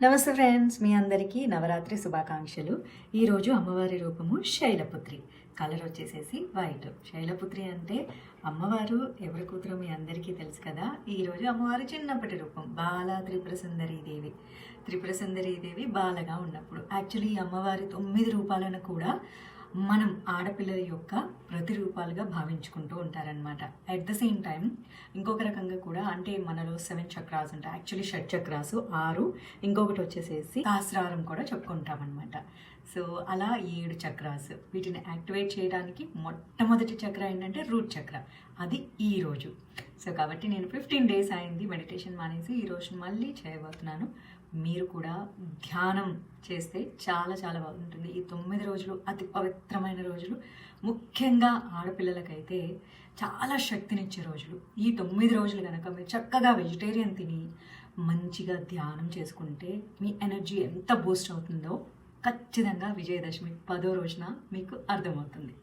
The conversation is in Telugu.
నమస్తే ఫ్రెండ్స్, మీ అందరికీ నవరాత్రి శుభాకాంక్షలు. ఈరోజు అమ్మవారి రూపము శైలపుత్రి. కలర్ వచ్చేసేసి వైట్. శైలపుత్రి అంటే అమ్మవారు ఎవరి కూతురు మీ అందరికీ తెలుసు కదా. ఈరోజు అమ్మవారి చిన్నప్పటి రూపం బాల త్రిపుర సుందరీదేవి బాలగా ఉన్నప్పుడు. యాక్చువల్లీ ఈ అమ్మవారి 9 రూపాలను కూడా మనం ఆడపిల్లల యొక్క ప్రతిరూపాలుగా భావించుకుంటూ ఉంటారనమాట. అట్ ద సేమ్ టైం ఇంకొక రకంగా కూడా, అంటే మనలో 7 చక్రాస్ ఉంటాయి. యాక్చువల్లీ షట్ చక్రాసు 6, ఇంకొకటి వచ్చేసేసి సహస్రారం కూడా చెప్పుకుంటాం అనమాట. సో అలా 7 చక్రాస్. వీటిని యాక్టివేట్ చేయడానికి మొట్టమొదటి చక్ర ఏంటంటే రూట్ చక్ర. అది ఈరోజు. సో కాబట్టి నేను 15 డేస్ అయింది మెడిటేషన్ మానేసి ఈరోజు మళ్ళీ చేయబోతున్నాను. మీరు కూడా ధ్యానం చేస్తే చాలా చాలా బాగుంటుంది. ఈ 9 రోజులు అతి పవిత్రమైన రోజులు. ముఖ్యంగా ఆడపిల్లలకైతే చాలా శక్తినిచ్చే రోజులు. ఈ 9 రోజులు కనుక మీరు చక్కగా వెజిటేరియన్ తిని మంచిగా ధ్యానం చేసుకుంటే మీ ఎనర్జీ ఎంత బూస్ట్ అవుతుందో ఖచ్చితంగా విజయదశమి 10వ రోజున మీకు అర్థమవుతుంది.